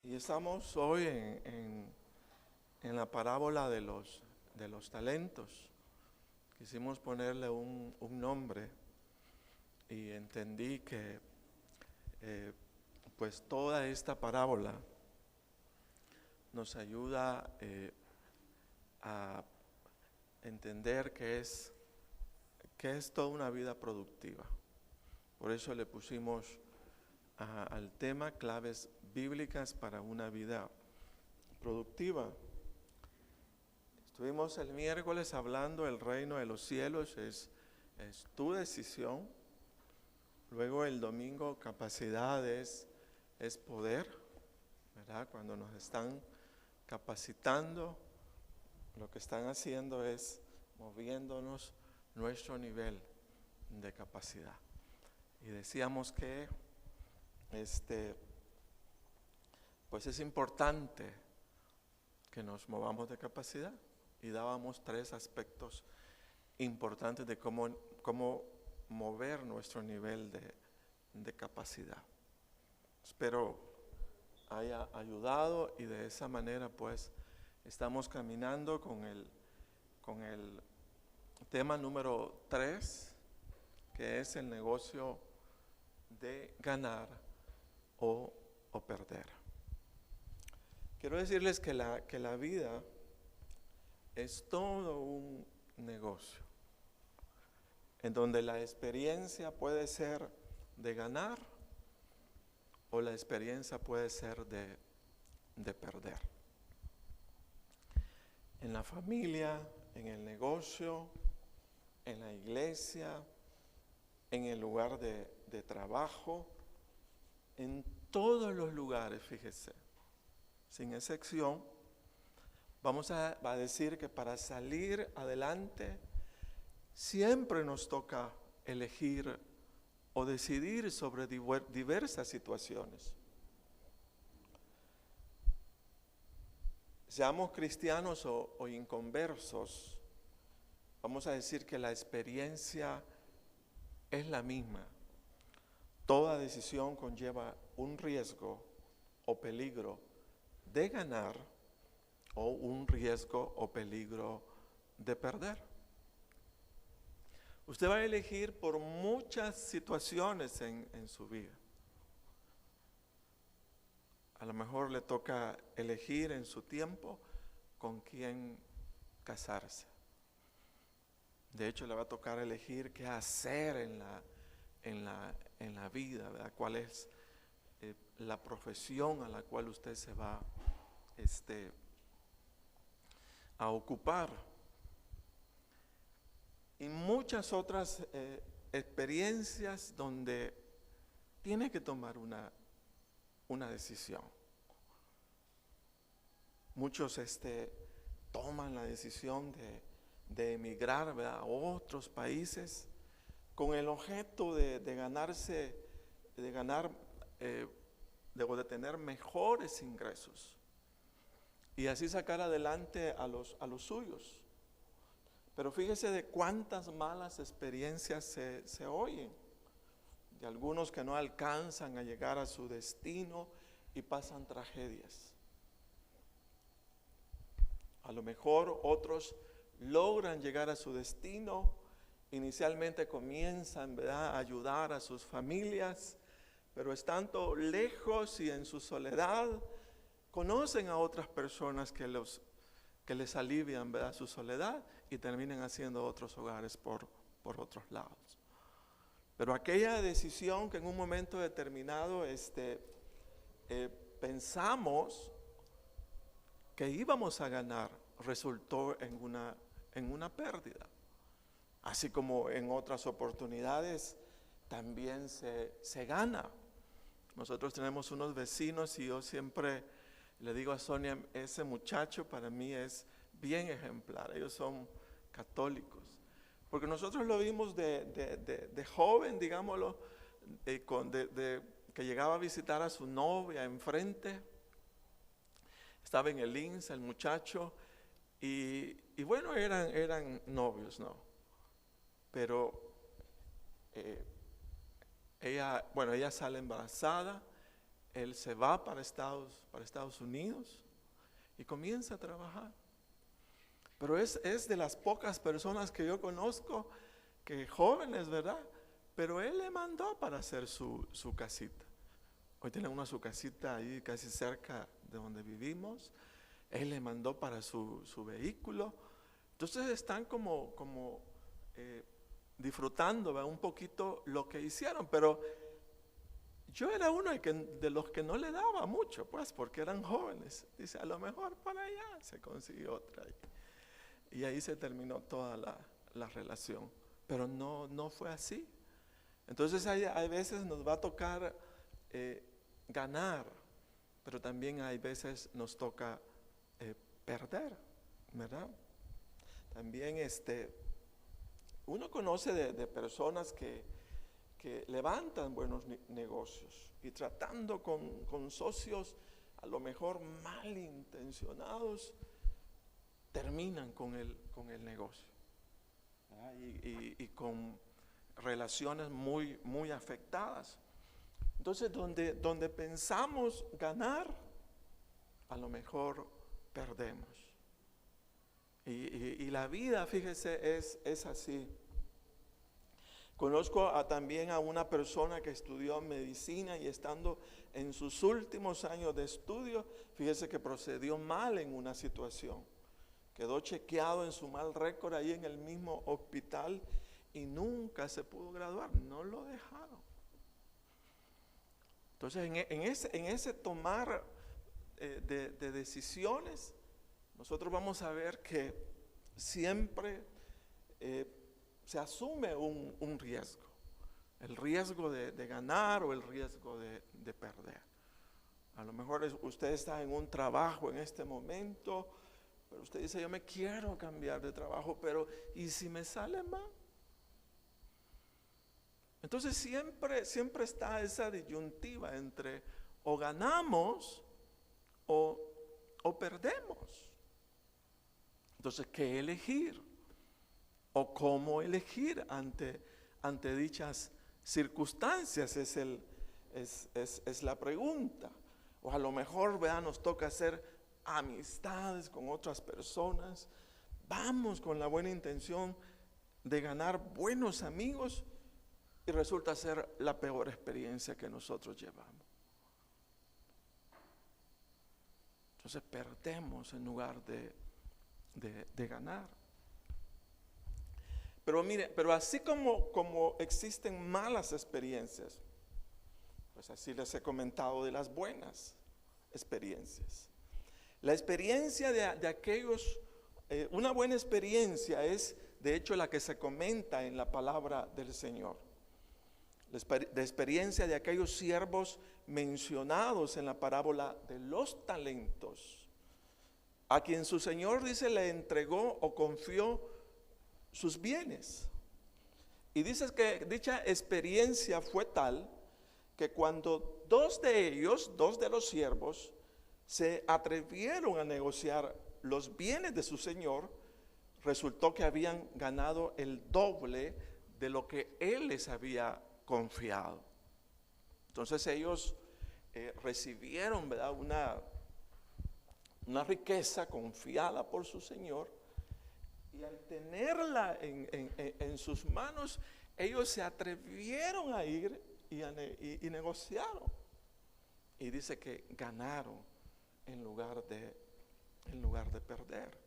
Y estamos hoy en la parábola de los talentos. Quisimos ponerle un nombre y entendí que pues toda esta parábola nos ayuda a entender que es toda una vida productiva. Por eso le pusimos al tema claves bíblicas para una vida productiva. Estuvimos el miércoles hablando el reino de los cielos es tu decisión. Luego el domingo capacidad es poder, ¿verdad? Cuando nos están capacitando, lo que están haciendo es moviéndonos nuestro nivel de capacidad. Y decíamos que pues es importante que nos movamos de capacidad y dábamos 3 aspectos importantes de cómo mover nuestro nivel de capacidad. Espero haya ayudado y de esa manera pues estamos caminando con el tema número 3, que es el negocio de ganar o perder. Quiero decirles que la vida es todo un negocio, en donde la experiencia puede ser de ganar o la experiencia puede ser de perder. En la familia, en el negocio, en la iglesia, en el lugar de trabajo, en todos los lugares, fíjese, sin excepción, vamos a decir que para salir adelante siempre nos toca elegir o decidir sobre diversas situaciones. Seamos cristianos o inconversos, vamos a decir que la experiencia es la misma. Toda decisión conlleva un riesgo o peligro de ganar o un riesgo o peligro de perder. Usted va a elegir por muchas situaciones en su vida. A lo mejor le toca elegir en su tiempo con quién casarse. De hecho, le va a tocar elegir qué hacer en la vida, ¿verdad? Cuál es la profesión a la cual usted se va a ocupar. Y muchas otras experiencias donde tiene que tomar una decisión. Muchos toman la decisión de emigrar, ¿verdad?, a otros países con el objeto de tener mejores ingresos y así sacar adelante a los suyos. Pero fíjese de cuántas malas experiencias se oyen, de algunos que no alcanzan a llegar a su destino y pasan tragedias. A lo mejor otros logran llegar a su destino, inicialmente comienzan, ¿verdad?, a ayudar a sus familias, pero estando lejos y en su soledad, conocen a otras personas que les alivian, ¿verdad?, su soledad y terminan haciendo otros hogares por otros lados. Pero aquella decisión que en un momento determinado pensamos que íbamos a ganar, resultó en una pérdida. Así como en otras oportunidades también se gana. Nosotros tenemos unos vecinos y yo siempre le digo a Sonia, ese muchacho para mí es bien ejemplar. Ellos son católicos. Porque nosotros lo vimos de joven, digámoslo, que llegaba a visitar a su novia enfrente. Estaba en el INSS el muchacho y bueno, eran novios, ¿no? Pero ella sale embarazada, él se va para Estados Unidos y comienza a trabajar. Pero es de las pocas personas que yo conozco, que jóvenes, ¿verdad? Pero él le mandó para hacer su casita. Hoy tenemos su casita ahí casi cerca de donde vivimos. Él le mandó para su vehículo. Entonces están como disfrutando, ¿verdad? Un poquito lo que hicieron. Pero yo era uno de los que no le daba mucho, pues, porque eran jóvenes. Dice, a lo mejor para allá se consiguió otra. Y ahí se terminó toda la relación. Pero no fue así. Entonces hay veces nos va a tocar ganar, pero también hay veces nos toca perder, ¿verdad? También uno conoce de personas que levantan buenos negocios y tratando con socios a lo mejor malintencionados, terminan con el negocio, ¿verdad? Y con relaciones muy afectadas. Entonces, donde pensamos ganar, a lo mejor perdemos. Y la vida, fíjese, es así. Conozco también a una persona que estudió medicina y estando en sus últimos años de estudio, fíjese que procedió mal en una situación. Quedó chequeado en su mal récord ahí en el mismo hospital y nunca se pudo graduar, no lo dejaron. Entonces en ese tomar de decisiones, nosotros vamos a ver que siempre se asume un riesgo, el riesgo de ganar o el riesgo de perder. A lo mejor usted está en un trabajo en este momento, pero usted dice, yo me quiero cambiar de trabajo, pero ¿y si me sale mal? Entonces siempre está esa disyuntiva entre o ganamos o perdemos. Entonces, ¿qué elegir? ¿O cómo elegir ante dichas circunstancias? Es la pregunta. O a lo mejor, ¿verdad?, nos toca hacer amistades con otras personas. Vamos con la buena intención de ganar buenos amigos y resulta ser la peor experiencia que nosotros llevamos. Entonces perdemos en lugar de ganar. Pero mire, pero así como existen malas experiencias, pues así les he comentado de las buenas experiencias. La experiencia de aquellos, una buena experiencia es de hecho la que se comenta en la palabra del Señor. La experiencia de aquellos siervos mencionados en la parábola de los talentos, a quien su Señor dice le entregó o confió sus bienes. Y dice que dicha experiencia fue tal que cuando dos de los siervos, se atrevieron a negociar los bienes de su Señor, resultó que habían ganado el doble de lo que Él les había confiado. Entonces ellos recibieron, ¿verdad?, una riqueza confiada por su Señor, y al tenerla en sus manos, ellos se atrevieron a ir y negociaron. Y dice que ganaron en lugar de perder.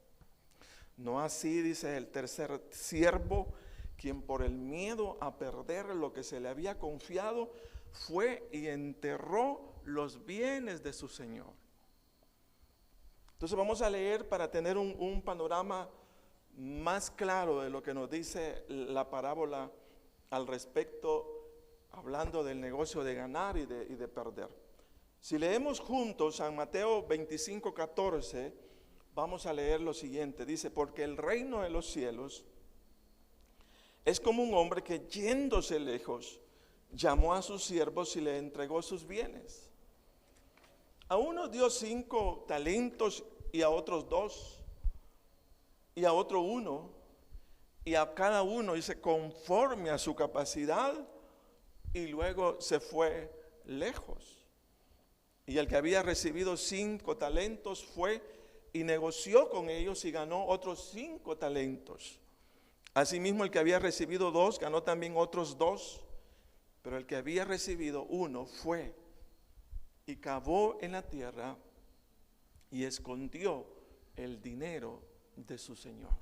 No así, dice el tercer siervo, quien por el miedo a perder lo que se le había confiado, fue y enterró los bienes de su señor. Entonces vamos a leer para tener un panorama más claro de lo que nos dice la parábola al respecto, hablando del negocio de ganar y de perder. Si leemos juntos San Mateo 25:14, vamos a leer lo siguiente. Dice, porque el reino de los cielos es como un hombre que yéndose lejos, llamó a sus siervos y le entregó sus bienes. A unos dio 5 talentos y a otros 2 y a otro 1 y a cada uno, dice, conforme a su capacidad, y luego se fue lejos. Y el que había recibido 5 talentos fue y negoció con ellos y ganó otros 5 talentos. Asimismo, el que había recibido 2 ganó también otros 2. Pero el que había recibido 1 fue y cavó en la tierra y escondió el dinero de su señor.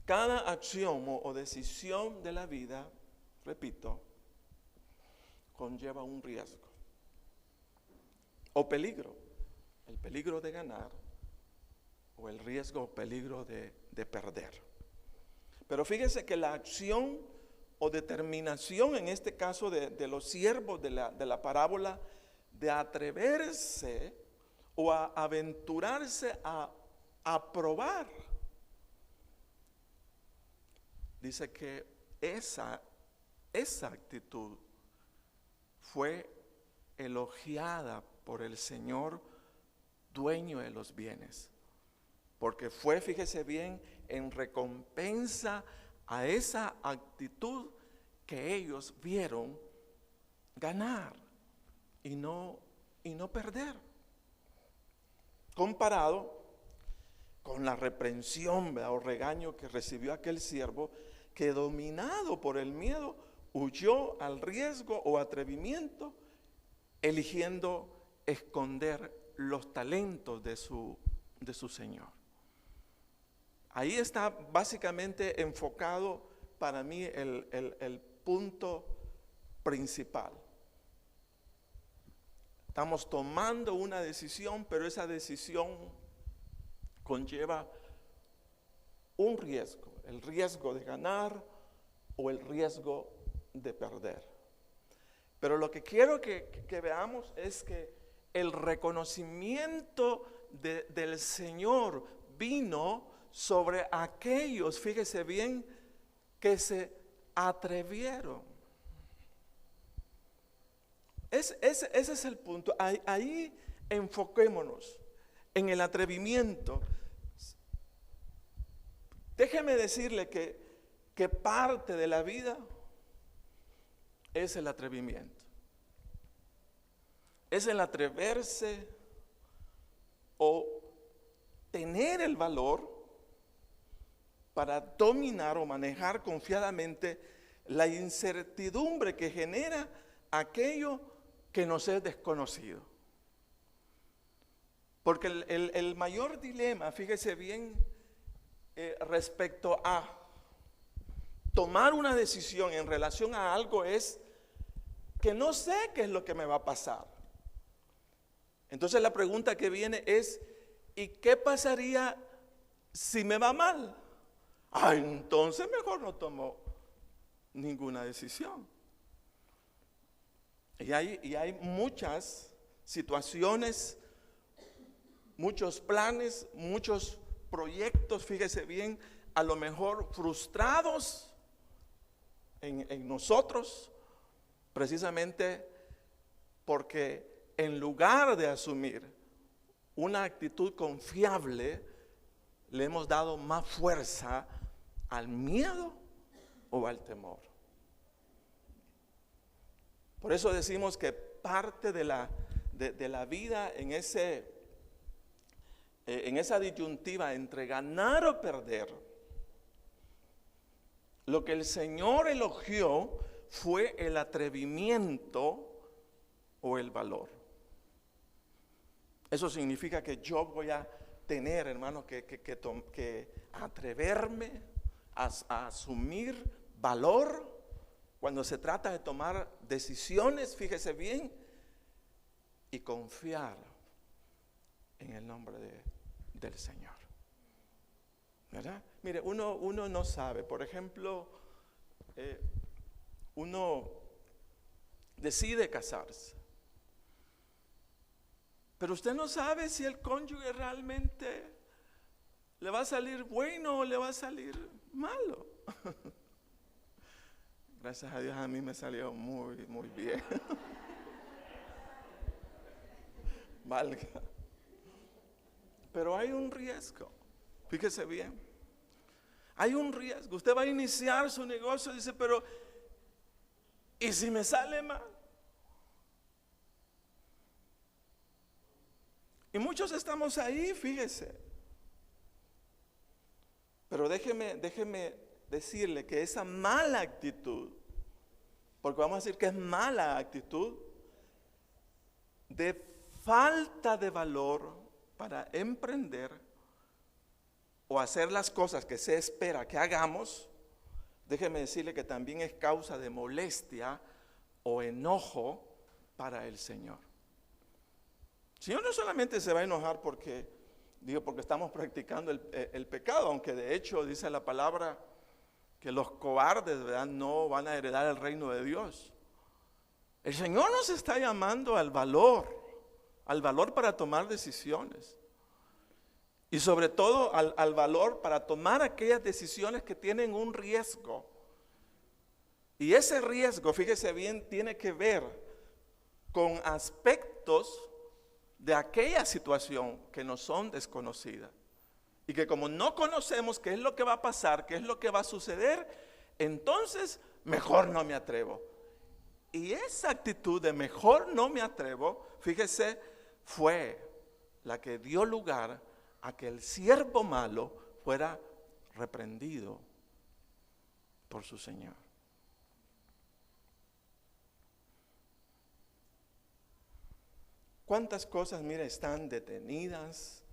Cada acción o decisión de la vida, repito, conlleva un riesgo o peligro. El peligro de ganar o el riesgo o peligro de perder. Pero fíjese que la acción o determinación, en este caso de los siervos de la parábola, de atreverse o a aventurarse a probar, dice que esa actitud fue elogiada por el Señor, dueño de los bienes, porque fue, fíjese bien, en recompensa a esa actitud que ellos vieron ganar y no perder, comparado con la reprensión o regaño que recibió aquel siervo que, dominado por el miedo, huyó al riesgo o atrevimiento, eligiendo esconder los talentos de su señor. Ahí está básicamente enfocado para mí el punto principal. Estamos tomando una decisión, pero esa decisión conlleva un riesgo, el riesgo de ganar o el riesgo de perder. Pero lo que quiero que veamos es que el reconocimiento del Señor vino sobre aquellos, fíjese bien, que se atrevieron. Ese es el punto. Ahí enfoquémonos en el atrevimiento. Déjeme decirle que parte de la vida es el atrevimiento. Es el atreverse o tener el valor para dominar o manejar confiadamente la incertidumbre que genera aquello que nos es desconocido. Porque el mayor dilema, fíjese bien, respecto a tomar una decisión en relación a algo es que no sé qué es lo que me va a pasar. Entonces la pregunta que viene es, ¿y qué pasaría si me va mal? Entonces mejor no tomo ninguna decisión. Y hay muchas situaciones, muchos planes, muchos proyectos, fíjese bien, a lo mejor frustrados en nosotros, precisamente porque en lugar de asumir una actitud confiable, le hemos dado más fuerza al miedo o al temor. Por eso decimos que parte de la vida en esa disyuntiva entre ganar o perder, lo que el Señor elogió fue el atrevimiento o el valor. Eso significa que yo voy a tener, hermano, que atreverme a asumir valor cuando se trata de tomar decisiones, fíjese bien, y confiar en el nombre del Señor. ¿Verdad? Mire, uno no sabe, por ejemplo, uno decide casarse, pero usted no sabe si el cónyuge realmente le va a salir bueno o le va a salir malo. Gracias a Dios a mí me salió muy, muy bien. Valga. Pero hay un riesgo, fíjese bien. Hay un riesgo. Usted va a iniciar su negocio y dice, pero ¿y si me sale mal? Y muchos estamos ahí, fíjese. Pero déjeme decirle que esa mala actitud, porque vamos a decir que es mala actitud, de falta de valor para emprender o hacer las cosas que se espera que hagamos, déjeme decirle que también es causa de molestia o enojo para el Señor. El Señor no solamente se va a enojar porque estamos practicando el pecado, aunque de hecho dice la palabra que los cobardes, ¿verdad?, no van a heredar el reino de Dios. El Señor nos está llamando al valor para tomar decisiones. Y sobre todo al valor para tomar aquellas decisiones que tienen un riesgo. Y ese riesgo, fíjese bien, tiene que ver con aspectos de aquella situación que nos son desconocidas. Y que como no conocemos qué es lo que va a pasar, qué es lo que va a suceder, entonces mejor no me atrevo. Y esa actitud de mejor no me atrevo, fíjese, fue la que dio lugar a que el siervo malo fuera reprendido por su Señor. ¿Cuántas cosas, mira, están detenidas,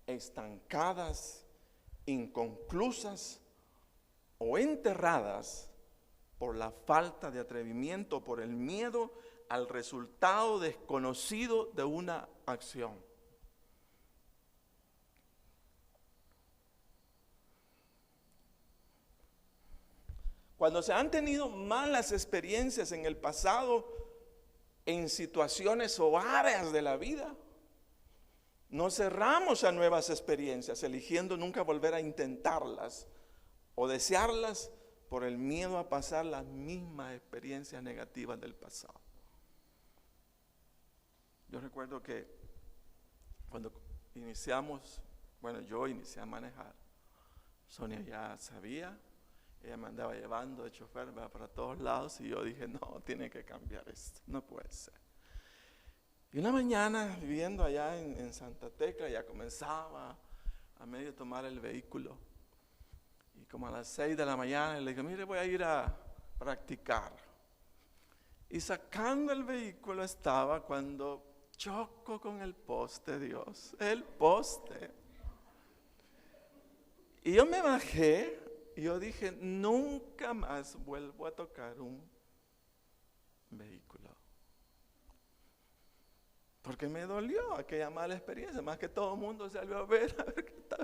estancadas, inconclusas o enterradas por la falta de atrevimiento, por el miedo al resultado desconocido de una acción? Cuando se han tenido malas experiencias en el pasado, en situaciones o áreas de la vida, nos cerramos a nuevas experiencias, eligiendo nunca volver a intentarlas o desearlas por el miedo a pasar las mismas experiencias negativas del pasado. Yo recuerdo que cuando yo inicié a manejar, Sonia ya sabía, ella me andaba llevando de chofer para todos lados y yo dije, no, tiene que cambiar esto, no puede ser. Y una mañana, viviendo allá en Santa Tecla, ya comenzaba a medio tomar el vehículo. Y como a las 6 de la mañana le dije, mire, voy a ir a practicar. Y sacando el vehículo estaba cuando choco con el poste, Dios, el poste. Y yo me bajé y yo dije, nunca más vuelvo a tocar un vehículo. Porque me dolió aquella mala experiencia, más que todo el mundo salió a ver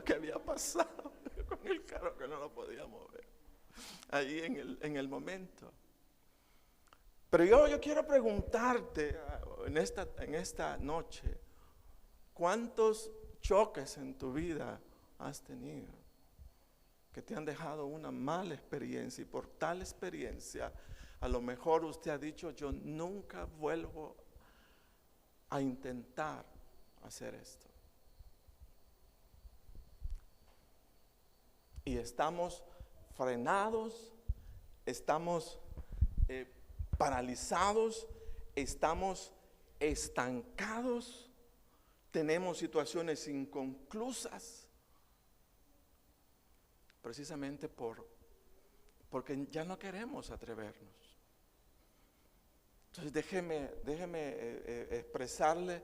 qué había pasado con el carro que no lo podía mover ahí en el momento. Pero yo quiero preguntarte en esta noche, ¿cuántos choques en tu vida has tenido que te han dejado una mala experiencia? Y por tal experiencia, a lo mejor usted ha dicho, yo nunca vuelvo a intentar hacer esto. Y estamos frenados, estamos paralizados, estamos estancados, tenemos situaciones inconclusas, precisamente porque ya no queremos atrevernos. Entonces déjeme expresarle,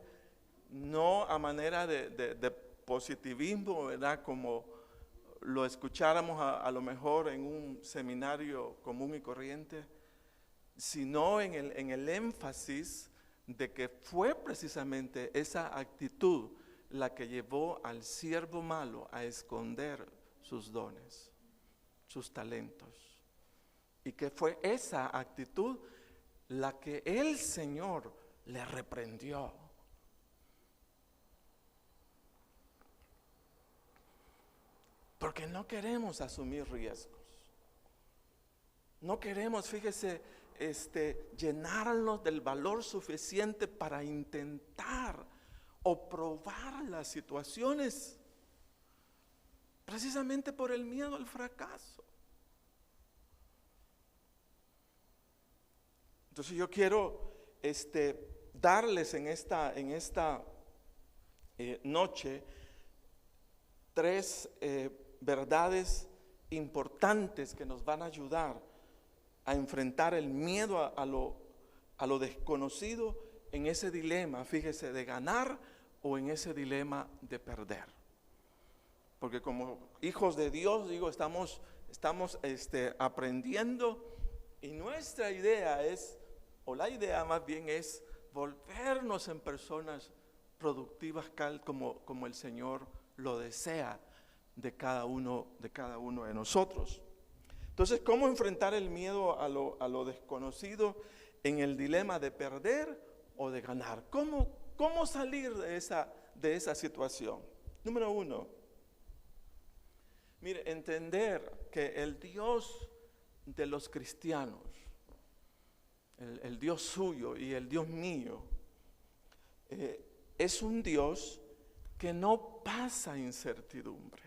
no a manera de positivismo, ¿verdad?, como lo escucháramos a lo mejor en un seminario común y corriente, sino en el énfasis de que fue precisamente esa actitud la que llevó al siervo malo a esconder sus dones, sus talentos, y que fue esa actitud la que el Señor le reprendió. Porque no queremos asumir riesgos. No queremos, fíjese, llenarnos del valor suficiente para intentar o probar las situaciones, precisamente por el miedo al fracaso. Entonces yo quiero darles en esta noche 3 verdades importantes que nos van a ayudar a enfrentar el miedo a lo desconocido en ese dilema, fíjese, de ganar o en ese dilema de perder. Porque como hijos de Dios, digo, estamos aprendiendo, y nuestra idea es, o la idea más bien es, volvernos en personas productivas como el Señor lo desea de cada uno de nosotros. Entonces, ¿cómo enfrentar el miedo a lo desconocido en el dilema de perder o de ganar? ¿Cómo salir de esa situación? Número 1, mire, entender que el Dios de los cristianos, el Dios suyo y el Dios mío, es un Dios que no pasa incertidumbre,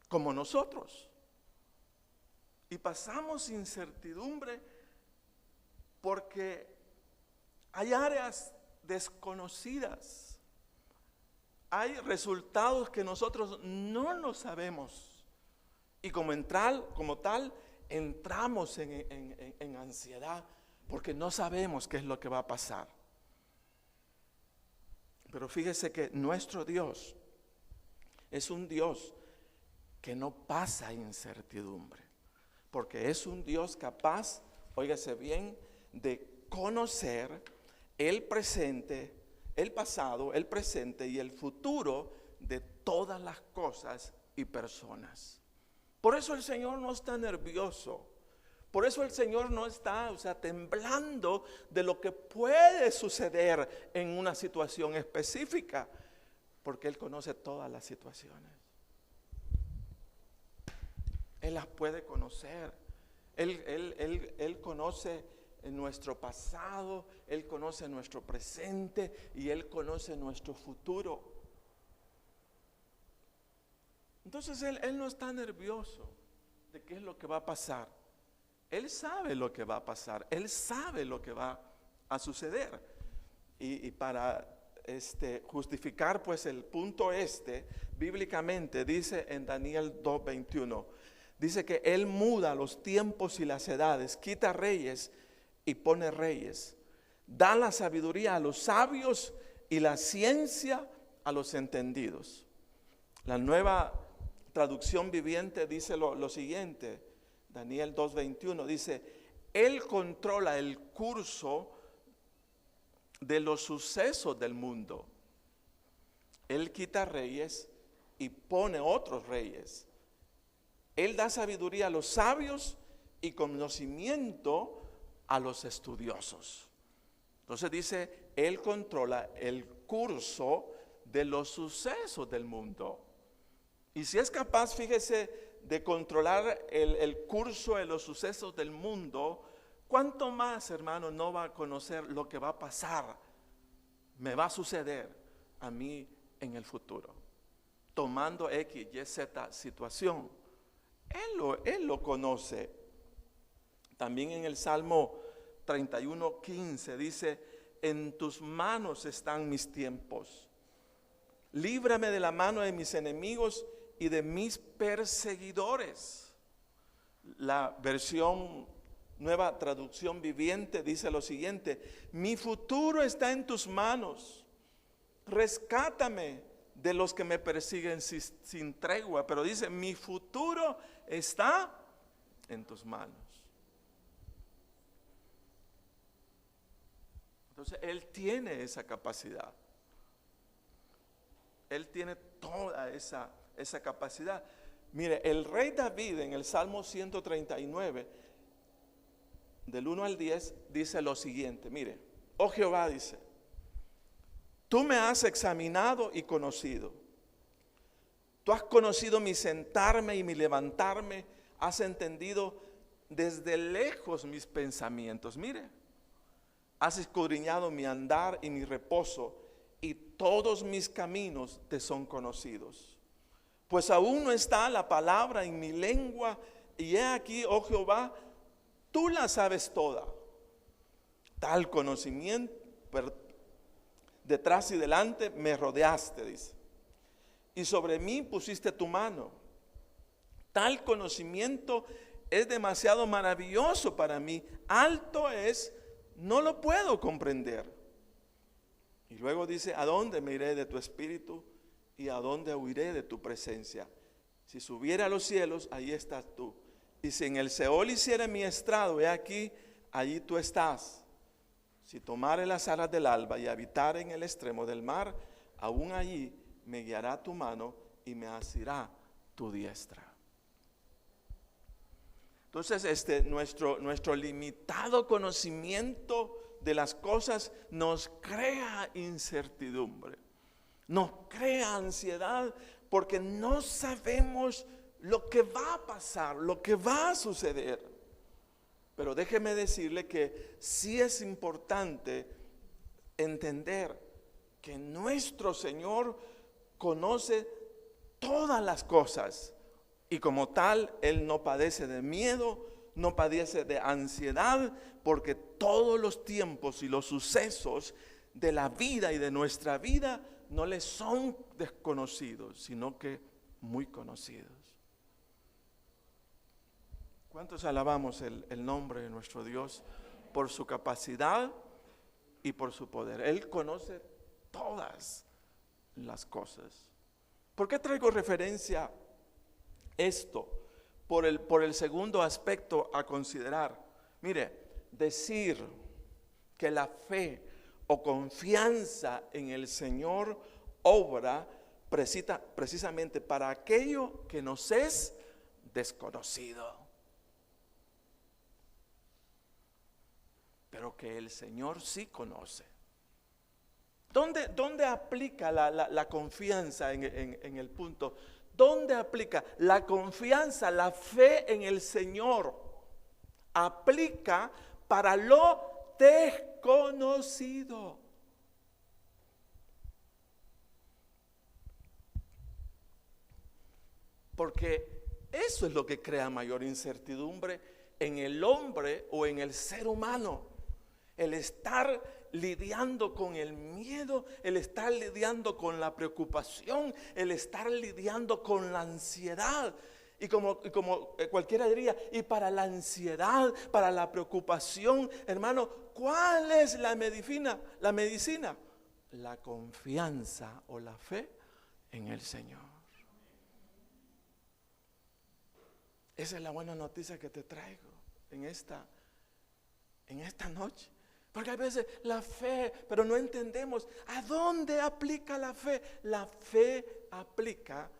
como nosotros. Y pasamos incertidumbre porque hay áreas desconocidas, hay resultados que nosotros no lo sabemos, y como tal entramos en ansiedad porque no sabemos qué es lo que va a pasar. Pero fíjese que nuestro Dios es un Dios que no pasa incertidumbre, porque es un Dios capaz, óigase bien, de conocer el presente, el pasado, el presente y el futuro de todas las cosas y personas. Por eso el Señor no está nervioso. Por eso el Señor no está, temblando de lo que puede suceder en una situación específica, porque Él conoce todas las situaciones. Él las puede conocer. Él conoce nuestro pasado, Él conoce nuestro presente y Él conoce nuestro futuro. Entonces Él no está nervioso de qué es lo que va a pasar. Él sabe lo que va a pasar, Él sabe lo que va a suceder. Y para justificar pues el punto bíblicamente dice en Daniel 2:21, dice que Él muda los tiempos y las edades, quita reyes y pone reyes, da la sabiduría a los sabios y la ciencia a los entendidos. La Nueva Traducción Viviente dice lo siguiente, Daniel 2:21, dice: Él controla el curso de los sucesos del mundo. Él quita reyes y pone otros reyes. Él da sabiduría a los sabios y conocimiento a los estudiosos. Entonces dice, Él controla el curso de los sucesos del mundo. Y si es capaz, fíjese, de controlar el curso de los sucesos del mundo, ¿cuánto más, hermano, no va a conocer lo que va a pasar, me va a suceder a mí en el futuro? Tomando X, Y, Z situación. Él lo conoce. También en el Salmo 31:15 dice: en tus manos están mis tiempos. Líbrame de la mano de mis enemigos y de mis perseguidores. La versión Nueva Traducción Viviente dice lo siguiente: mi futuro está en tus manos. Rescátame de los que me persiguen sin tregua. Pero dice, mi futuro está en tus manos. Entonces Él tiene esa capacidad. Él tiene toda esa capacidad. Mire, el rey David en el Salmo 139, del 1 al 10, dice lo siguiente. Mire, oh Jehová, dice: tú me has examinado y conocido. Tú has conocido mi sentarme y mi levantarme. Has entendido desde lejos mis pensamientos. Mire, has escudriñado mi andar y mi reposo, y todos mis caminos te son conocidos. Pues aún no está la palabra en mi lengua, y he aquí, oh Jehová, tú la sabes toda. Tal detrás y delante me rodeaste, dice. Y sobre mí pusiste tu mano. Tal conocimiento es demasiado maravilloso para mí. Alto es, no lo puedo comprender. Y luego dice, ¿a dónde me iré de tu espíritu? ¿Y a dónde huiré de tu presencia? Si subiera a los cielos, ahí estás tú. Y si en el Seol hiciera mi estrado, he aquí, allí tú estás. Si tomare las alas del alba y habitare en el extremo del mar, aún allí me guiará tu mano y me asirá tu diestra. Entonces, nuestro limitado conocimiento de las cosas nos crea incertidumbre, nos crea ansiedad, porque no sabemos lo que va a pasar, lo que va a suceder. Pero déjeme decirle que sí es importante entender que nuestro Señor conoce todas las cosas y como tal Él no padece de miedo, no padece de ansiedad, porque todos los tiempos y los sucesos de la vida y de nuestra vida no le son desconocidos, sino que muy conocidos. ¿Cuántos alabamos el nombre de nuestro Dios por su capacidad y por su poder? Él conoce todas las cosas. ¿Por qué traigo referencia esto? Por el segundo aspecto a considerar. Mire, decir que la fe o confianza en el Señor obra precisamente para aquello que nos es desconocido. Pero que el Señor sí conoce. ¿Dónde aplica la confianza en el punto? ¿Dónde aplica la confianza, la fe en el Señor? Aplica para lo desconocido. Porque eso es lo que crea mayor incertidumbre en el hombre o en el ser humano. El estar lidiando con el miedo, el estar lidiando con la preocupación, el estar lidiando con la ansiedad. Y como cualquiera diría, y para la ansiedad, para la preocupación, hermano, ¿cuál es la medicina? La medicina, la confianza o la fe en el Señor. Esa es la buena noticia que te traigo en esta noche. Porque a veces la fe, pero no entendemos a dónde aplica la fe. La fe aplica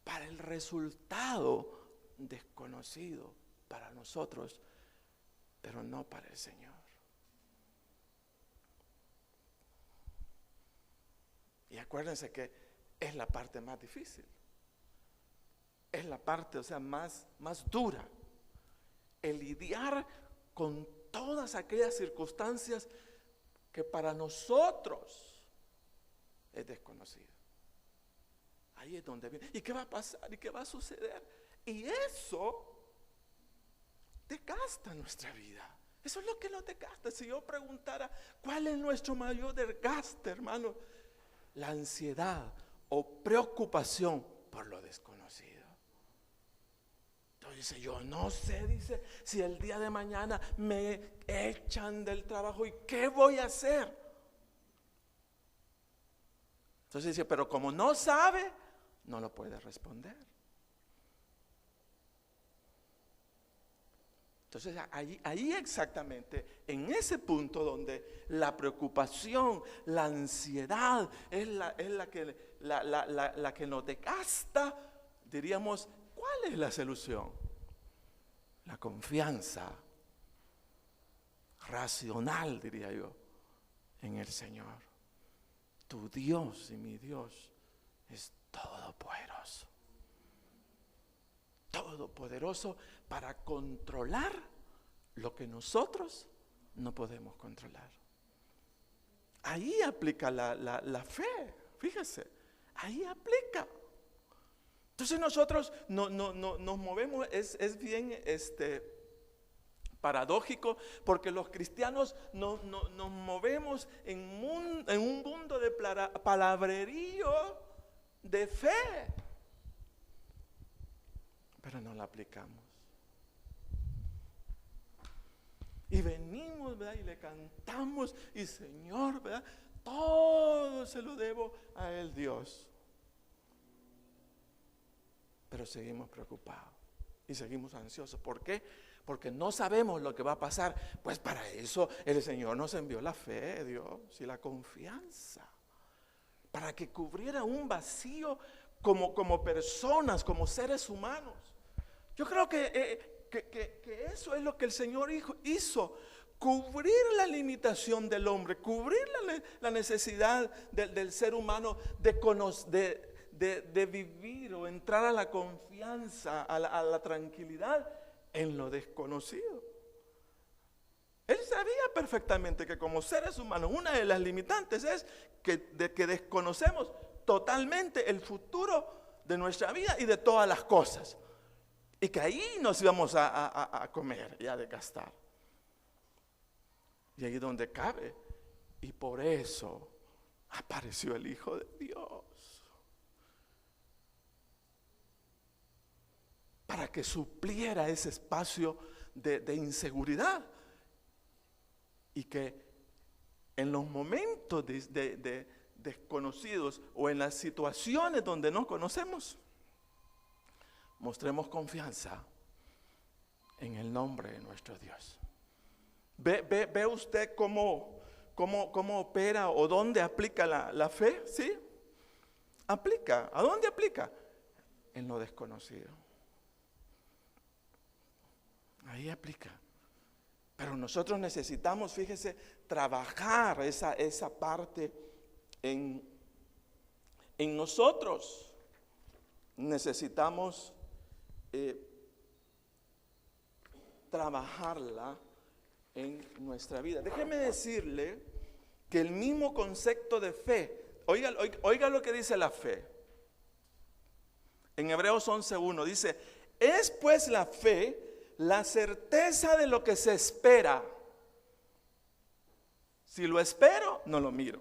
para el resultado desconocido para nosotros, pero no para el Señor. Y acuérdense que es la parte más difícil. Es la parte, más dura. El lidiar con todas aquellas circunstancias que para nosotros es desconocido. Ahí es donde viene. ¿Y qué va a pasar? ¿Y qué va a suceder? Y eso desgasta nuestra vida. Eso es lo que nos desgasta. Si yo preguntara, ¿cuál es nuestro mayor desgaste, hermano? La ansiedad o preocupación por lo desconocido. Dice, yo no sé, dice, si el día de mañana me echan del trabajo, ¿y qué voy a hacer? Entonces dice, pero como no sabe, no lo puede responder. Entonces ahí exactamente, en ese punto donde la preocupación, la ansiedad es la que nos desgasta, diríamos, ¿cuál es la solución? La confianza racional, diría yo, en el Señor. Tu Dios y mi Dios es todopoderoso. Todopoderoso para controlar lo que nosotros no podemos controlar. Ahí aplica la fe, fíjese, ahí aplica. Entonces nosotros nos movemos, es bien paradójico, porque los cristianos nos movemos en un mundo de palabrerío de fe, pero no la aplicamos. Y venimos, ¿verdad? Y le cantamos, y Señor, ¿verdad? Todo se lo debo a Él, Dios. Pero seguimos preocupados y seguimos ansiosos. ¿Por qué? Porque no sabemos lo que va a pasar. Pues para eso el Señor nos envió la fe, Dios, y la confianza, para que cubriera un vacío como personas, como seres humanos. Yo creo que eso es lo que el Señor hizo, cubrir la limitación del hombre, cubrir la necesidad del ser humano de vivir o entrar a la confianza, a la tranquilidad en lo desconocido. Él sabía perfectamente que como seres humanos una de las limitantes es que desconocemos totalmente el futuro de nuestra vida y de todas las cosas, y que ahí nos íbamos a comer y a desgastar, y ahí donde cabe. Y por eso apareció el Hijo de Dios, para que supliera ese espacio de inseguridad, y que en los momentos de desconocidos o en las situaciones donde no conocemos, mostremos confianza en el nombre de nuestro Dios. ¿Ve usted cómo opera o dónde aplica la fe? ¿Sí? Aplica. ¿A dónde aplica? En lo desconocido. Ahí aplica. Pero nosotros necesitamos, fíjese, trabajar esa parte en nosotros. Necesitamos trabajarla en nuestra vida. Déjeme decirle que el mismo concepto de fe, oiga lo que dice la fe. En Hebreos 11:1 dice: es pues la fe la certeza de lo que se espera. Si lo espero, no lo miro.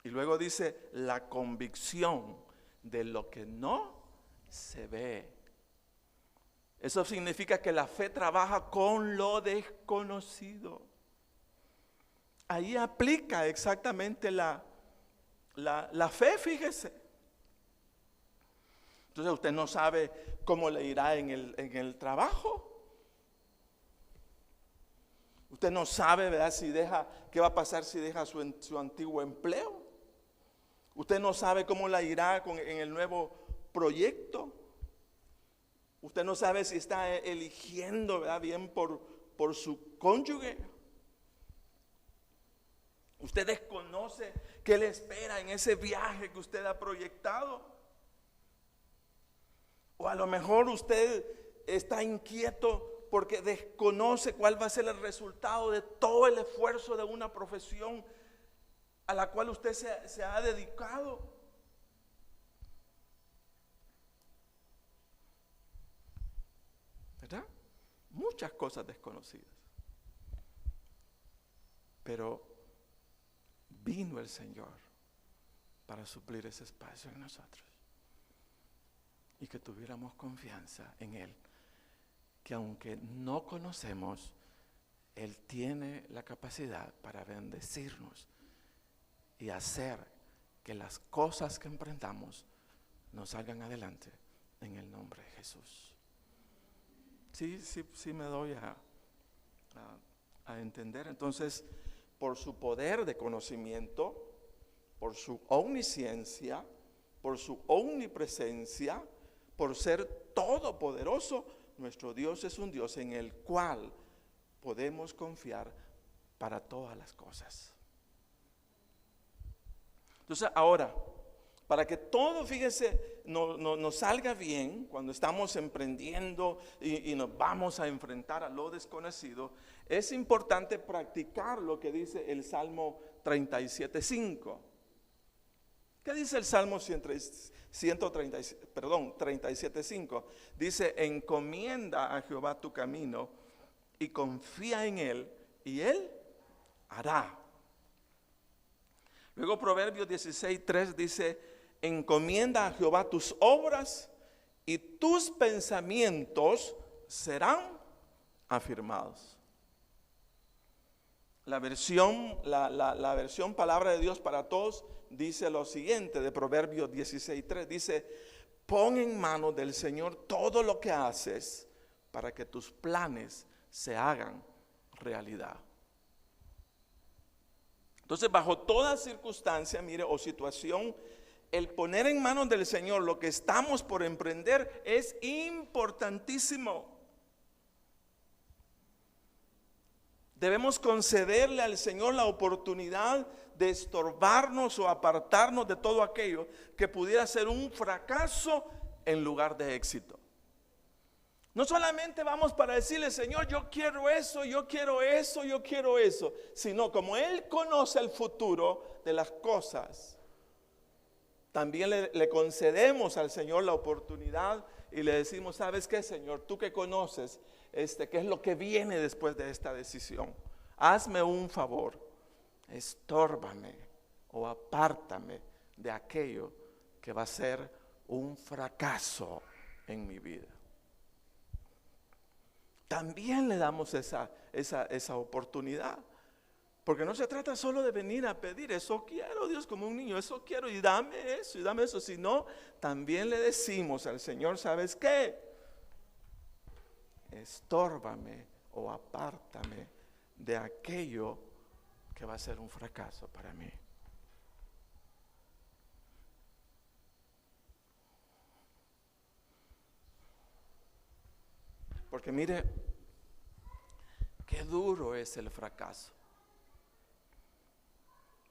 Y luego dice: la convicción de lo que no se ve. Eso significa que la fe trabaja con lo desconocido. Ahí aplica exactamente la fe, fíjese. Entonces usted no sabe cómo le irá en el trabajo. Usted no sabe, ¿verdad?, qué va a pasar si deja su antiguo empleo. Usted no sabe cómo la irá en el nuevo proyecto. Usted no sabe si está eligiendo, ¿verdad?, bien por su cónyuge. Usted desconoce qué le espera en ese viaje que usted ha proyectado. O a lo mejor usted está inquieto porque desconoce cuál va a ser el resultado de todo el esfuerzo de una profesión a la cual usted se ha dedicado. ¿Verdad? Muchas cosas desconocidas. Pero vino el Señor para suplir ese espacio en nosotros. Y que tuviéramos confianza en Él, que aunque no conocemos, Él tiene la capacidad para bendecirnos y hacer que las cosas que emprendamos nos salgan adelante en el nombre de Jesús. Sí me doy a entender. Entonces, por su poder de conocimiento, por su omnisciencia, por su omnipresencia, por ser todopoderoso, nuestro Dios es un Dios en el cual podemos confiar para todas las cosas. Entonces ahora, para que todo, fíjese, nos salga bien cuando estamos emprendiendo y nos vamos a enfrentar a lo desconocido, es importante practicar lo que dice el Salmo 37:5. ¿Qué dice el Salmo 37:5? Dice: encomienda a Jehová tu camino y confía en Él y Él hará. Luego Proverbios 16:3 dice: encomienda a Jehová tus obras y tus pensamientos serán afirmados. La versión Palabra de Dios para Todos dice lo siguiente de Proverbios 16:3, dice: pon en manos del Señor todo lo que haces para que tus planes se hagan realidad. Entonces, bajo toda circunstancia, mire, o situación, el poner en manos del Señor lo que estamos por emprender es importantísimo. Debemos concederle al Señor la oportunidad de estorbarnos o apartarnos de todo aquello que pudiera ser un fracaso en lugar de éxito. No solamente vamos para decirle: Señor, yo quiero eso, yo quiero eso, yo quiero eso, sino como Él conoce el futuro de las cosas, también le concedemos al Señor la oportunidad y le decimos: ¿sabes qué, Señor? Tú que conoces qué es lo que viene después de esta decisión, hazme un favor, estórbame o apártame de aquello que va a ser un fracaso en mi vida. También le damos esa oportunidad, porque no se trata solo de venir a pedir: eso quiero, Dios, como un niño, eso quiero y dame eso, sino también le decimos al Señor: ¿sabes qué? Estórbame o apártame de aquello que va a ser un fracaso para mí. Porque mire, qué duro es el fracaso.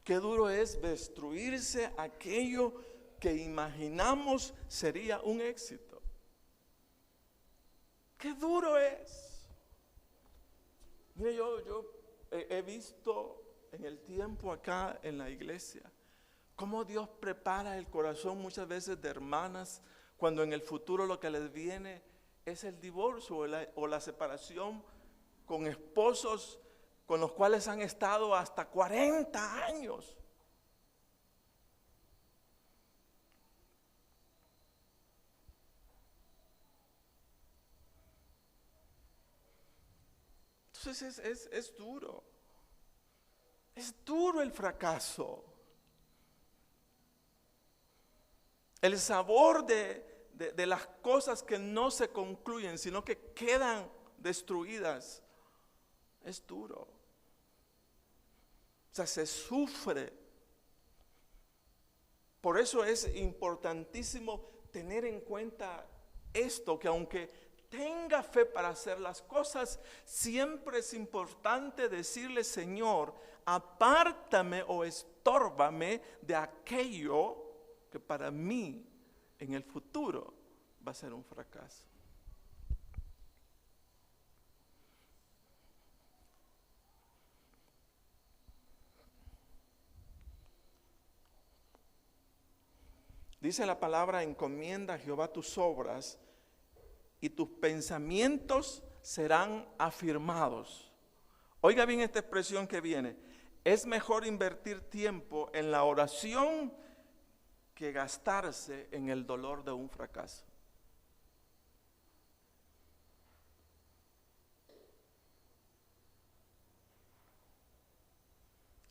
Qué duro es destruirse aquello que imaginamos sería un éxito. Qué duro es. Mire, yo he visto en el tiempo acá en la iglesia cómo Dios prepara el corazón muchas veces de hermanas cuando en el futuro lo que les viene es el divorcio o la separación con esposos con los cuales han estado hasta 40 años. Entonces es duro. Es duro el fracaso. El sabor de las cosas que no se concluyen, sino que quedan destruidas, es duro. O sea, se sufre. Por eso es importantísimo tener en cuenta esto, que aunque tenga fe para hacer las cosas, siempre es importante decirle: Señor, apártame o estórbame de aquello que para mí en el futuro va a ser un fracaso. Dice la palabra: encomienda a Jehová tus obras y tus pensamientos serán afirmados. Oiga bien esta expresión que viene: es mejor invertir tiempo en la oración que gastarse en el dolor de un fracaso.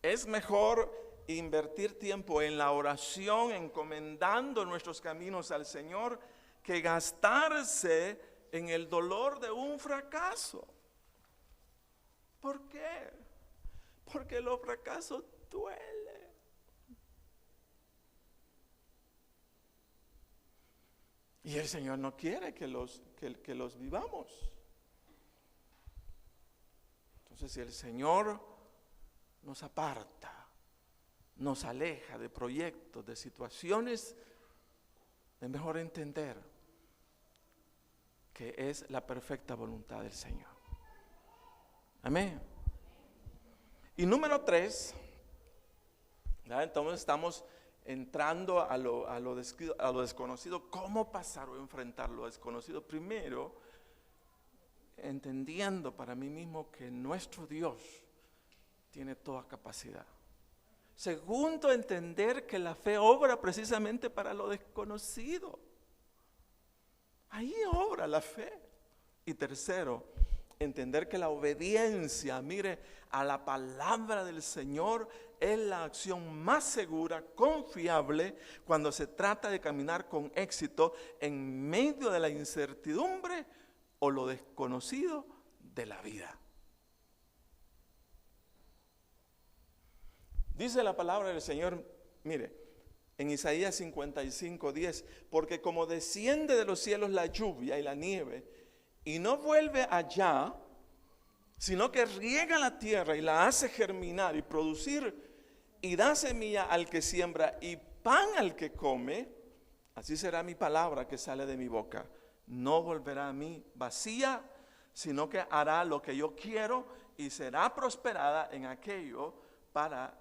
Es mejor invertir tiempo en la oración, encomendando nuestros caminos al Señor, que gastarse en el dolor de un fracaso. ¿Por qué? Porque los fracasos duelen. Y el Señor no quiere que los vivamos. Entonces, si el Señor nos aparta, nos aleja de proyectos, de situaciones, es mejor entender que es la perfecta voluntad del Señor. Amén. Y número 3, entonces estamos entrando a lo desconocido. ¿Cómo pasar o enfrentar lo desconocido? Primero, entendiendo para mí mismo que nuestro Dios tiene toda capacidad. Segundo, entender que la fe obra precisamente para lo desconocido. Ahí obra la fe. Y tercero, entender que la obediencia, mire, a la palabra del Señor es la acción más segura, confiable, cuando se trata de caminar con éxito en medio de la incertidumbre o lo desconocido de la vida. Dice la palabra del Señor, mire, en Isaías 55:10, porque como desciende de los cielos la lluvia y la nieve, y no vuelve allá, sino que riega la tierra y la hace germinar y producir, y da semilla al que siembra y pan al que come, así será mi palabra que sale de mi boca. No volverá a mí vacía, sino que hará lo que yo quiero y será prosperada en aquello para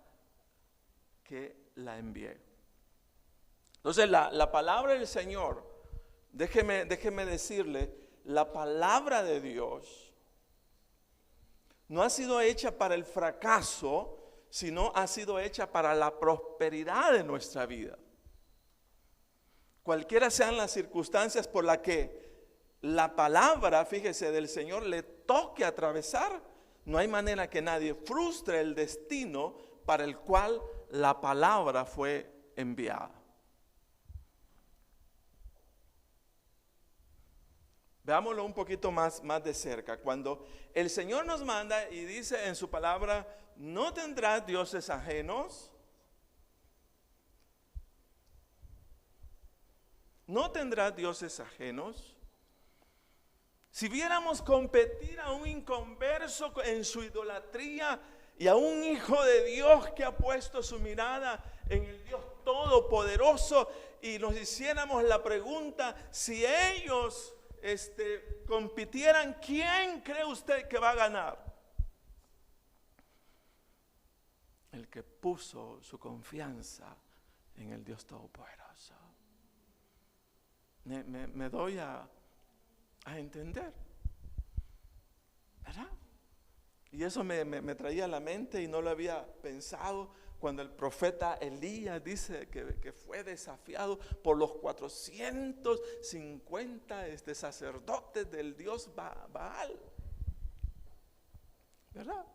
que la envié. Entonces la palabra del Señor, déjeme decirle, la palabra de Dios no ha sido hecha para el fracaso, sino ha sido hecha para la prosperidad de nuestra vida. Cualquiera sean las circunstancias por las que la palabra, fíjese, del Señor le toque atravesar, no hay manera que nadie frustre el destino para el cual la palabra fue enviada. Veámoslo un poquito más de cerca. Cuando el Señor nos manda y dice en su palabra, no tendrás dioses ajenos. No tendrás dioses ajenos. Si viéramos competir a un inconverso en su idolatría y a un hijo de Dios que ha puesto su mirada en el Dios Todopoderoso, y nos hiciéramos la pregunta, si ellos compitieran, ¿quién cree usted que va a ganar? El que puso su confianza en el Dios Todopoderoso. Me doy a entender, ¿verdad? Y eso me traía a la mente y no lo había pensado cuando el profeta Elías dice que fue desafiado por los 450 sacerdotes del dios Baal, ¿verdad?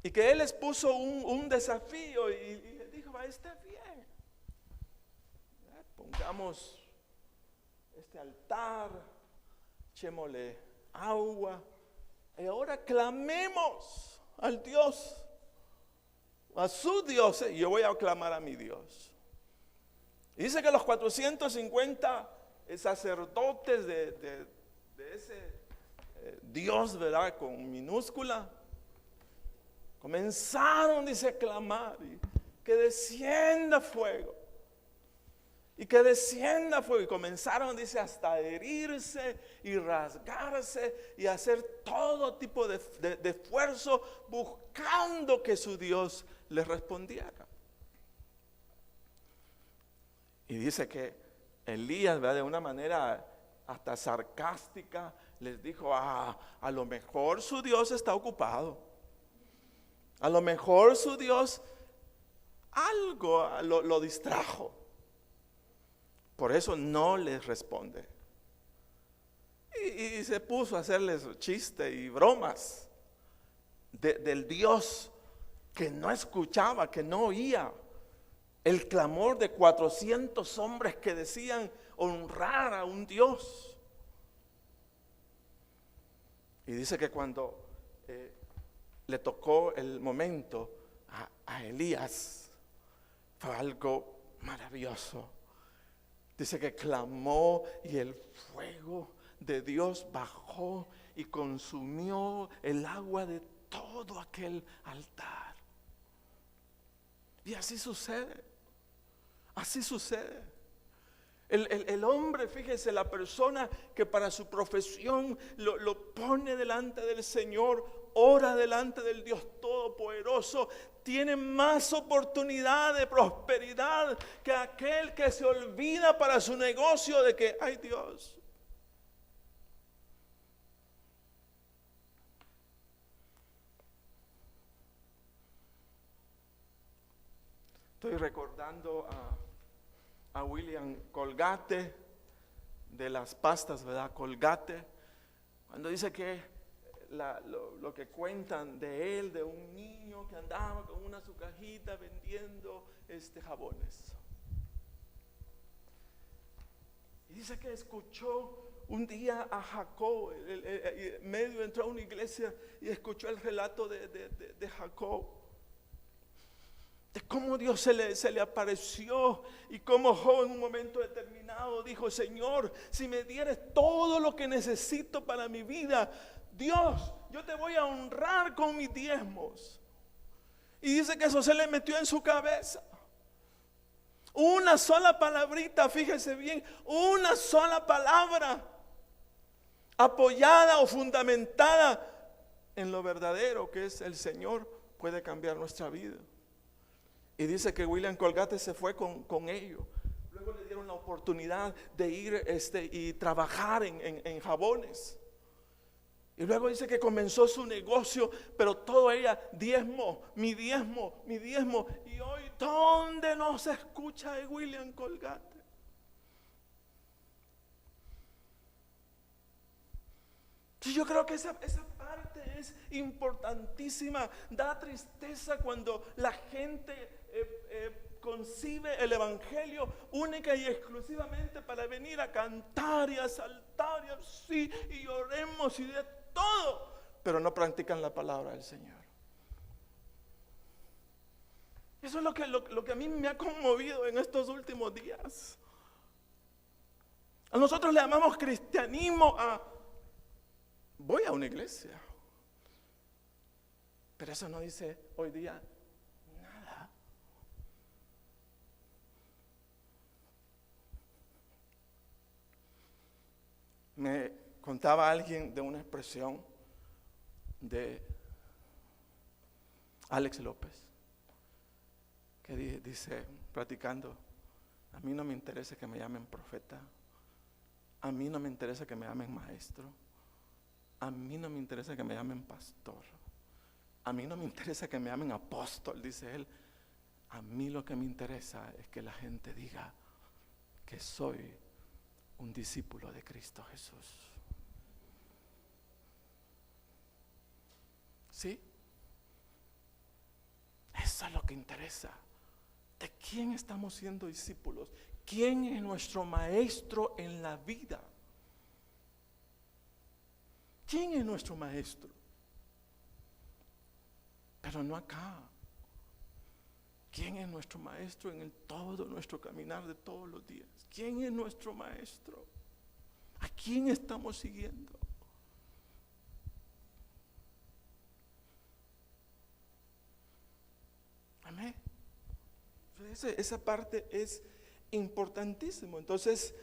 Y que él les puso un desafío y les dijo, está bien, pongamos este altar, echémosle agua y ahora clamemos al Dios, a su Dios, y yo voy a clamar a mi Dios. Y dice que los 450 sacerdotes de ese Dios, ¿verdad?, con minúscula, comenzaron, dice, a clamar, y que descienda fuego, y que descienda fuego, y comenzaron, dice, hasta a herirse y rasgarse y hacer todo tipo de esfuerzo buscando que su Dios les respondiera. Y dice que Elías, ¿verdad?, de una manera hasta sarcástica les dijo, a lo mejor su Dios está ocupado, a lo mejor su Dios algo lo distrajo, por eso no les responde. Y se puso a hacerles chistes y bromas del Dios que no escuchaba, que no oía el clamor de 400 hombres que decían honrar a un Dios. Y dice que cuando le tocó el momento a Elías, fue algo maravilloso. Dice que clamó y el fuego de Dios bajó y consumió el agua de todo aquel altar. Y así sucede. Así sucede. El hombre, fíjese, la persona que para su profesión lo pone delante del Señor, ora delante del Dios Todopoderoso, tiene más oportunidad de prosperidad que aquel que se olvida para su negocio de que, ay Dios, Estoy recordando a William Colgate, de las pastas, ¿verdad? Colgate, cuando dice que lo que cuentan de él, de un niño que andaba con una su cajita vendiendo jabones. Y dice que escuchó un día a Jacob, medio entró a una iglesia y escuchó el relato de Jacob, de cómo Dios se le apareció y cómo Job en un momento determinado dijo: Señor, si me dieres todo lo que necesito para mi vida, Dios, yo te voy a honrar con mis diezmos. Y dice que eso se le metió en su cabeza. Una sola palabrita, fíjese bien, una sola palabra apoyada o fundamentada en lo verdadero que es el Señor, puede cambiar nuestra vida. Y dice que William Colgate se fue con ellos. Luego le dieron la oportunidad de ir y trabajar en jabones. Y luego dice que comenzó su negocio, pero todo ella, diezmo, mi diezmo, mi diezmo. Y hoy, ¿dónde no se escucha de William Colgate? Yo creo que esa parte es importantísima. Da tristeza cuando la gente concibe el evangelio única y exclusivamente para venir a cantar y a saltar y así, y oremos y de todo, pero no practican la palabra del Señor. Eso es lo que a mí me ha conmovido en estos últimos días. A nosotros le llamamos cristianismo voy a una iglesia, pero eso no dice hoy día nada. Me contaba alguien de una expresión de Alex López, que dice, platicando: a mí no me interesa que me llamen profeta, a mí no me interesa que me llamen maestro, a mí no me interesa que me llamen pastor, a mí no me interesa que me llamen apóstol, dice él. A mí lo que me interesa es que la gente diga que soy un discípulo de Cristo Jesús. ¿Sí? Eso es lo que interesa. ¿De quién estamos siendo discípulos? ¿Quién es nuestro maestro en la vida? ¿Quién es nuestro maestro? Pero no acá. ¿Quién es nuestro maestro en todo nuestro caminar de todos los días? ¿Quién es nuestro maestro? ¿A quién estamos siguiendo? Amén. Esa parte es importantísimo. Entonces,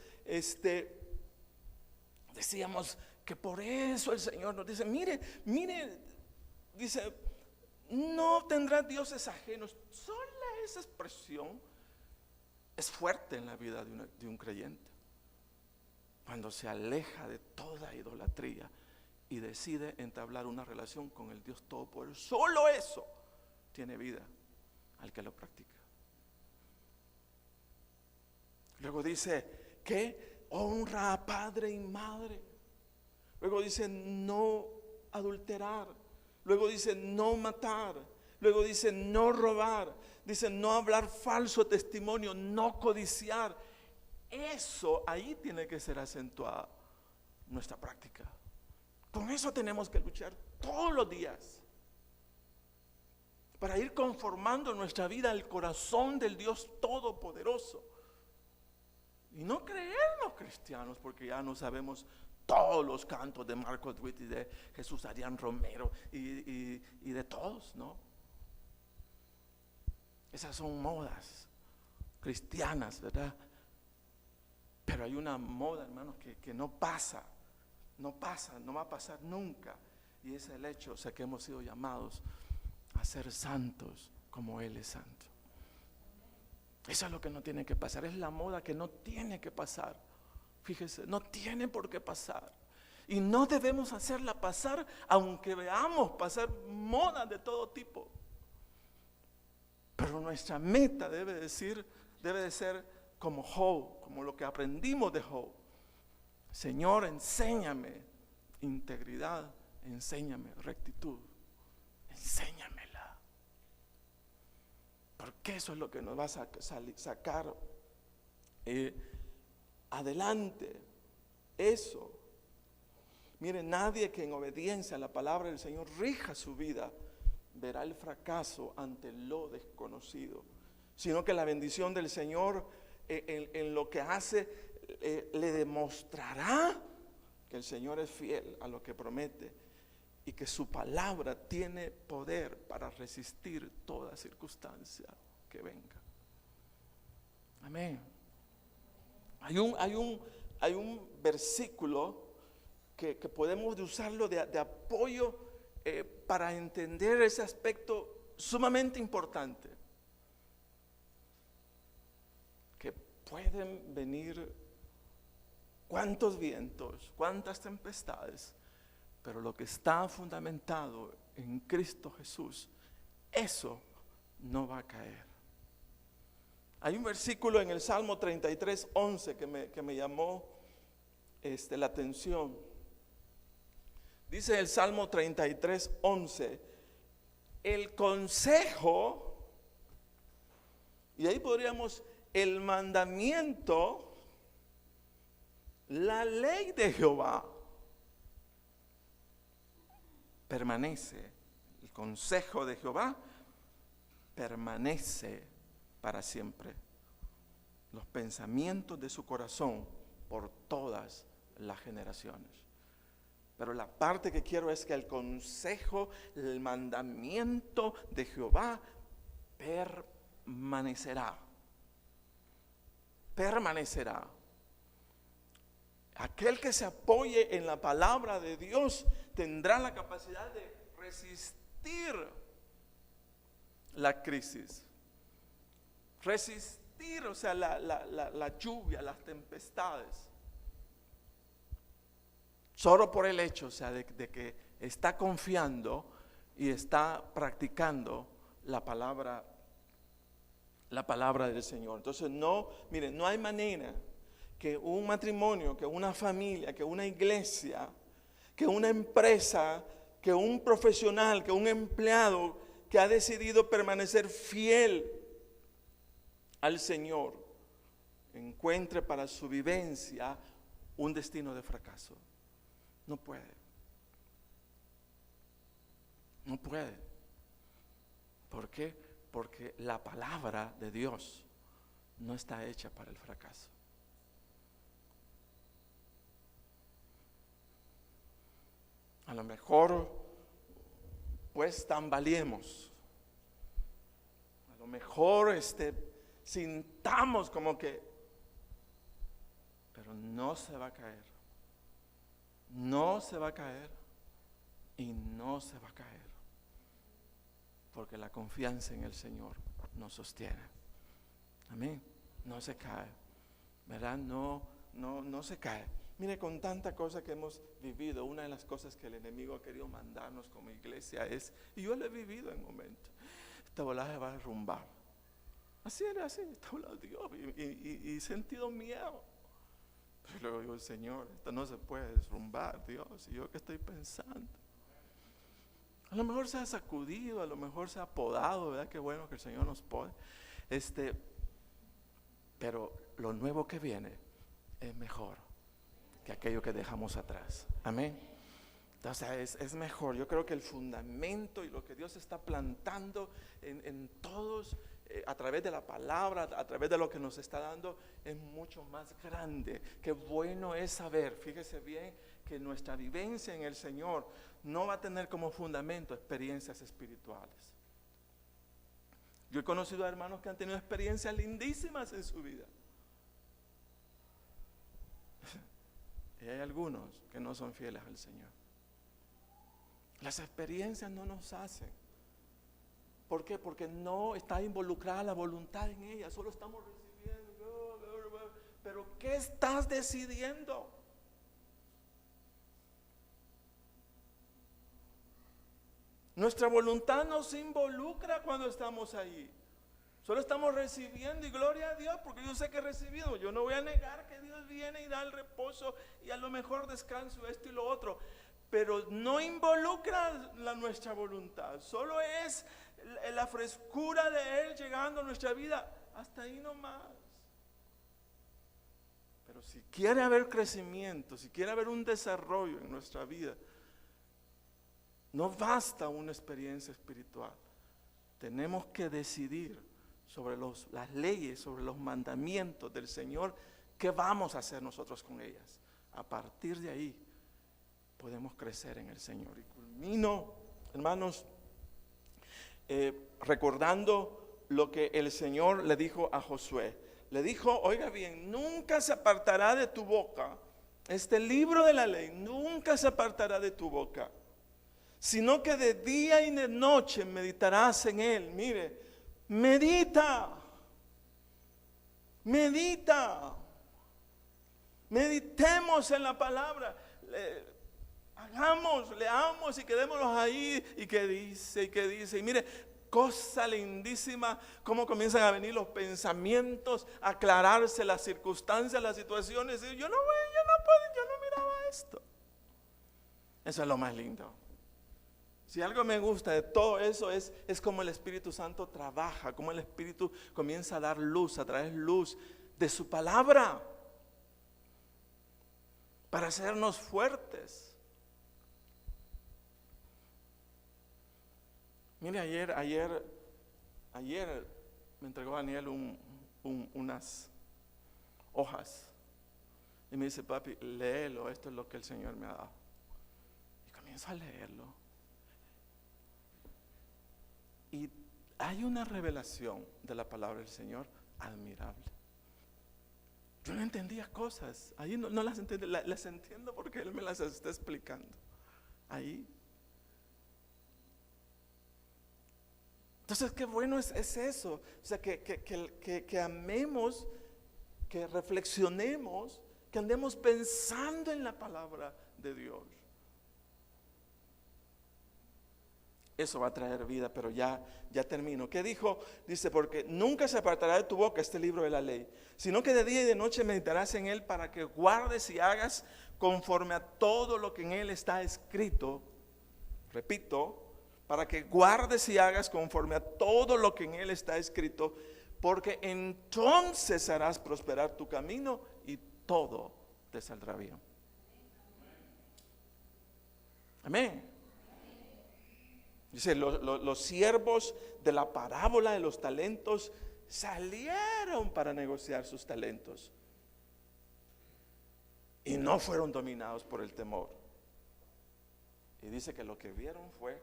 decíamos que por eso el Señor nos dice: mire, dice, no tendrás dioses ajenos. Sola esa expresión es fuerte en la vida de un creyente, cuando se aleja de toda idolatría y decide entablar una relación con el Dios Todopoderoso. Solo eso tiene vida al que lo practica. Luego dice que honra a padre y madre. Luego dice no adulterar. Luego dice no matar. Luego dice no robar. Dice no hablar falso testimonio, no codiciar. Eso ahí tiene que ser acentuada nuestra práctica. Con eso tenemos que luchar todos los días, para ir conformando nuestra vida al corazón del Dios Todopoderoso. Y no creernos cristianos porque ya no sabemos todos los cantos de Marcos Witt y de Jesús Adrián Romero y de todos, ¿no? Esas son modas cristianas, ¿verdad? Pero hay una moda, hermanos, que no pasa, no va a pasar nunca. Y es el hecho, o sea, que hemos sido llamados a ser santos como Él es santo. Eso es lo que no tiene que pasar. Es la moda que no tiene que pasar. Fíjese, no tiene por qué pasar. Y no debemos hacerla pasar, aunque veamos pasar modas de todo tipo. Pero Pero nuestra meta debe de ser como Job, como lo que aprendimos de Job. Señor, enséñame integridad, enséñame rectitud, enséñamela. Porque eso es lo que nos va a sacar adelante. Eso. Mire, nadie que en obediencia a la palabra del Señor rija su vida verá el fracaso ante lo desconocido, sino que la bendición del Señor en lo que hace le demostrará que el Señor es fiel a lo que promete y que su palabra tiene poder para resistir toda circunstancia que venga. Amén. Hay un versículo que podemos usarlo de apoyo para entender ese aspecto sumamente importante. Que pueden venir cuántos vientos, cuántas tempestades, pero lo que está fundamentado en Cristo Jesús, eso no va a caer. Hay un versículo en el Salmo 33:11 que me llamó la atención. Dice el Salmo 33:11, el consejo, y ahí podríamos, el mandamiento, la ley de Jehová permanece, el consejo de Jehová permanece para siempre, los pensamientos de su corazón por todas las generaciones. Pero la parte que quiero es que el consejo, el mandamiento de Jehová permanecerá. Permanecerá. Aquel que se apoye en la palabra de Dios tendrá la capacidad de resistir la crisis. Resistir, o sea, la lluvia, las tempestades. Solo por el hecho, o sea, de que está confiando y está practicando la palabra del Señor. Entonces miren, no hay manera que un matrimonio, que una familia, que una iglesia, que una empresa, que un profesional, que un empleado que ha decidido permanecer fiel al Señor encuentre para su vivencia un destino de fracaso. No puede. No puede. ¿Por qué? Porque la palabra de Dios no está hecha para el fracaso. A lo mejor pues tambaleemos. A lo mejor sintamos como que, pero no se va a caer. No se va a caer y no se va a caer, porque la confianza en el Señor nos sostiene. Amén. No se cae, ¿verdad? No se cae. Mire, con tanta cosa que hemos vivido, una de las cosas que el enemigo ha querido mandarnos como iglesia es, y yo lo he vivido en momentos, esta bola se va a derrumbar. Así era, así, esta bola, Dios, y he sentido miedo. Y luego digo, Señor, esto no se puede derrumbar, Dios. ¿Y yo qué estoy pensando? A lo mejor se ha sacudido, a lo mejor se ha podado, ¿verdad? Qué bueno que el Señor nos pode. Pero lo nuevo que viene es mejor que aquello que dejamos atrás. Amén. Entonces es mejor. Yo creo que el fundamento y lo que Dios está plantando en todos, a través de la palabra, a través de lo que nos está dando, es mucho más grande. Qué bueno es saber, fíjese bien, que nuestra vivencia en el Señor no va a tener como fundamento experiencias espirituales. Yo he conocido a hermanos que han tenido experiencias lindísimas en su vida. Y hay algunos que no son fieles al Señor. Las experiencias no nos hacen. ¿Por qué? Porque no está involucrada la voluntad en ellas. Solo estamos recibiendo. Pero ¿qué estás decidiendo? Nuestra voluntad nos involucra cuando estamos ahí. Solo estamos recibiendo y gloria a Dios porque yo sé que he recibido. Yo no voy a negar que Dios viene y da el reposo y a lo mejor descanso, esto y lo otro. Pero no involucra nuestra voluntad. Solo es la frescura de Él llegando a nuestra vida. Hasta ahí nomás. Pero si quiere haber crecimiento, si quiere haber un desarrollo en nuestra vida, no basta una experiencia espiritual. Tenemos que decidir sobre las leyes, sobre los mandamientos del Señor, ¿qué vamos a hacer nosotros con ellas? A partir de ahí podemos crecer en el Señor. Y culmino, hermanos, recordando lo que el Señor le dijo a Josué. Le dijo, oiga bien, nunca se apartará de tu boca, este libro de la ley, nunca se apartará de tu boca, sino que de día y de noche meditarás en él. Mire, medita, meditemos en la palabra, leamos y quedémonos ahí, y que dice, y mire, cosa lindísima, cómo comienzan a venir los pensamientos, a aclararse las circunstancias, las situaciones, y yo no miraba esto. Eso es lo más lindo. Si algo me gusta de todo eso es como el Espíritu Santo trabaja, como el Espíritu comienza a dar luz, a traer luz de su palabra para hacernos fuertes. Mire, ayer me entregó Daniel unas hojas y me dice, papi, léelo, esto es lo que el Señor me ha dado. Y comienzo a leerlo. Y hay una revelación de la palabra del Señor admirable. Yo no entendía cosas, ahí no las entendí, las entiendo porque Él me las está explicando. Ahí. Entonces, qué bueno es eso. O sea, que amemos, que reflexionemos, que andemos pensando en la palabra de Dios. Eso va a traer vida, pero ya termino. ¿Qué dijo? Dice, porque nunca se apartará de tu boca este libro de la ley, sino que de día y de noche meditarás en él para que guardes y hagas conforme a todo lo que en él está escrito. Repito, para que guardes y hagas conforme a todo lo que en él está escrito, porque entonces harás prosperar tu camino y todo te saldrá bien. Amén. Dice, los siervos de la parábola de los talentos salieron para negociar sus talentos y no fueron dominados por el temor. Y dice que lo que vieron fue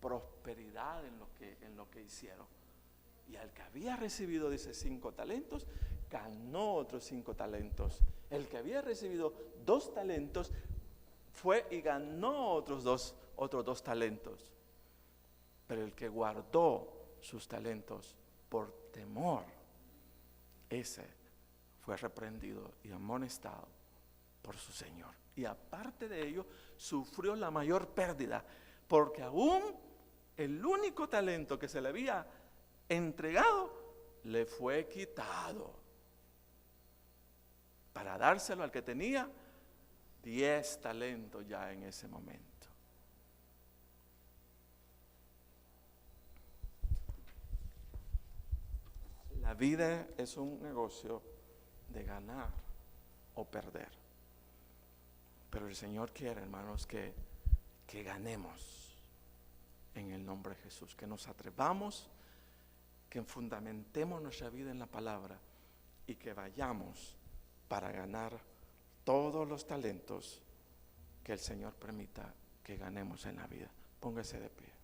prosperidad en lo que hicieron. Y al que había recibido, dice, 5 talentos, ganó otros 5 talentos. El que había recibido 2 talentos fue y ganó otros dos talentos. Pero el que guardó sus talentos por temor, ese fue reprendido y amonestado por su Señor. Y aparte de ello, sufrió la mayor pérdida, porque aún el único talento que se le había entregado, le fue quitado, para dárselo al que tenía 10 talentos ya en ese momento. La vida es un negocio de ganar o perder. Pero el Señor quiere, hermanos, que ganemos en el nombre de Jesús, que nos atrevamos, que fundamentemos nuestra vida en la palabra y que vayamos para ganar todos los talentos que el Señor permita que ganemos en la vida. Póngase de pie.